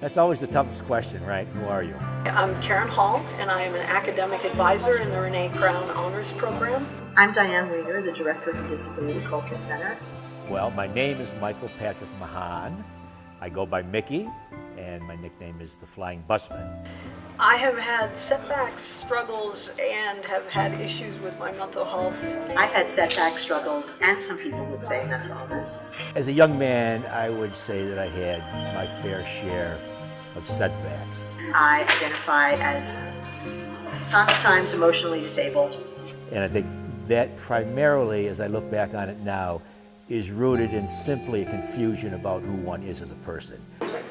That's always the toughest question, right? Who are you? I'm Karen Hall, and I am an academic advisor in the Renee Crown Honors Program. I'm Diane Rieger, the director of the Disability Culture Center. Well, my name is Michael Patrick Mahan. I go by Mickey, and my nickname is the Flying Busman. I have had setbacks, struggles, and have had issues with my mental health. I've had setback struggles, and some people would say mental illness. As a young man, I would say that I had my fair share of setbacks. I identify as sometimes emotionally disabled. And I think that primarily, as I look back on it now, is rooted in simply a confusion about who one is as a person.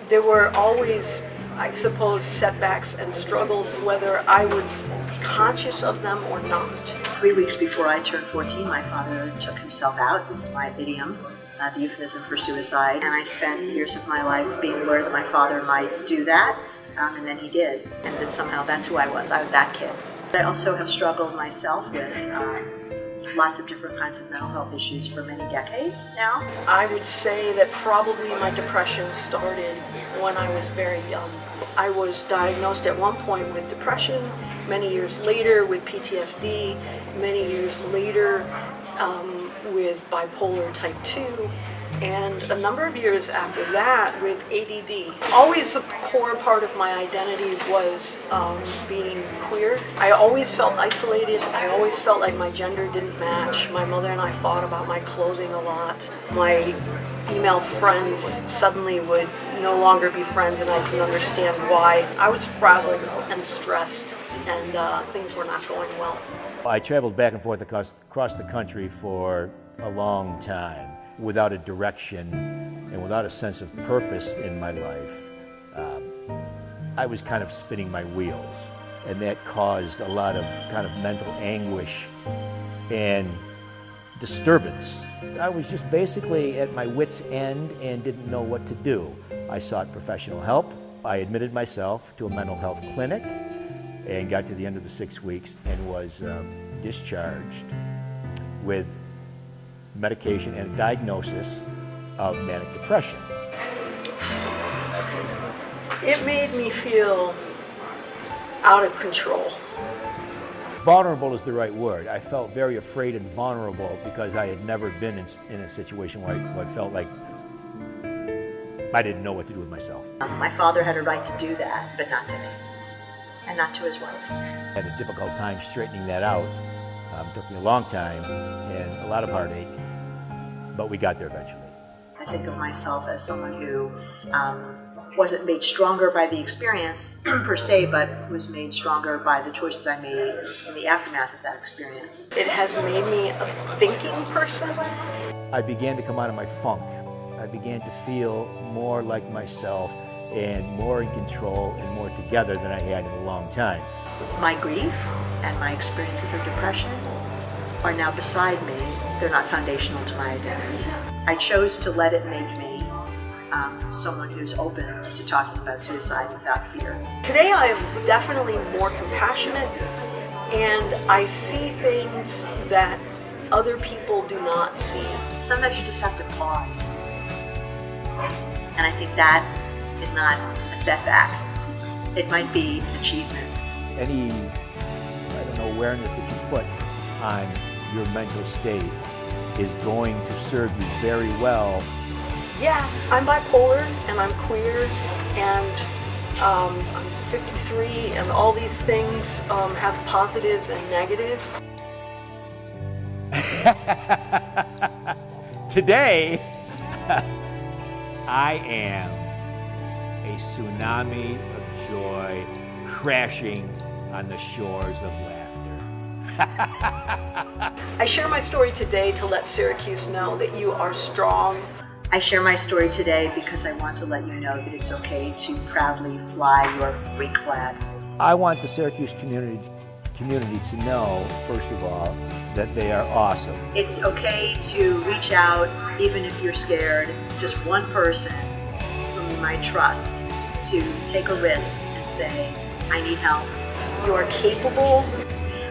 There were always, I suppose, setbacks and struggles, whether I was conscious of them or not. 3 weeks before I turned 14, my father took himself out. It's my idiom, the euphemism for suicide. And I spent years of my life being aware that my father might do that, and then he did. And that somehow that's who I was. I was that kid. I also have struggled myself with lots of different kinds of mental health issues for many decades now. I would say that probably my depression started when I was very young. I was diagnosed at one point with depression, many years later with PTSD, many years later with bipolar type 2, and a number of years after that with ADD. Always a core part of my identity was being queer. I always felt isolated. I always felt like my gender didn't match. My mother and I fought about my clothing a lot. My female friends suddenly would no longer be friends, and I didn't understand why. I was frazzled and stressed, and things were not going well. I traveled back and forth across the country for a long time without a direction and without a sense of purpose in my life. I was kind of spinning my wheels, and that caused a lot of kind of mental anguish and disturbance. I was just basically at my wit's end and didn't know what to do. I sought professional help. I admitted myself to a mental health clinic and got to the end of the 6 weeks and was discharged with medication and a diagnosis of manic depression. It made me feel out of control. Vulnerable is the right word. I felt very afraid and vulnerable because I had never been in a situation where I felt like I didn't know what to do with myself. My father had a right to do that, but not to me, and not to his wife. I had a difficult time straightening that out. It took me a long time and a lot of heartache, but we got there eventually. I think of myself as someone who wasn't made stronger by the experience per se, but was made stronger by the choices I made in the aftermath of that experience. It has made me a thinking person. I began to come out of my funk. I began to feel more like myself and more in control and more together than I had in a long time. My grief and my experiences of depression are now beside me. They're not foundational to my identity. I chose to let it make me someone who's open to talking about suicide without fear. Today I am definitely more compassionate, and I see things that other people do not see. Sometimes you just have to pause. And I think that is not a setback. It might be an achievement. Any, awareness that you put on your mental state is going to serve you very well. Yeah, I'm bipolar and I'm queer and I'm 53, and all these things have positives and negatives. Today, I am a tsunami of joy crashing on the shores of laughter. I share my story today to let Syracuse know that you are strong. I share my story today because I want to let you know that it's okay to proudly fly your freak flag. I want the Syracuse community to know, first of all, that they are awesome. It's okay to reach out, even if you're scared, just one person whom you might trust, to take a risk and say, I need help. You are capable.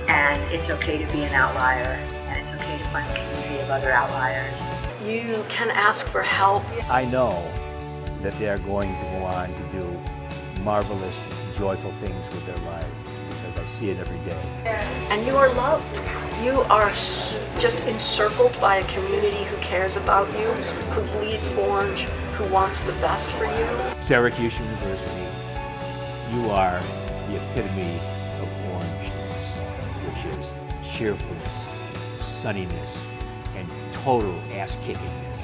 And it's okay to be an outlier, and it's okay to find a community of other outliers. You can ask for help. I know that they are going to go on to do marvelous, joyful things with their lives, because I see it every day. And you are loved. You are just encircled by a community who cares about you, who bleeds orange, who wants the best for you. Syracuse University, you are the epitome of orangeness, which is cheerfulness, sunniness, and total ass-kickingness.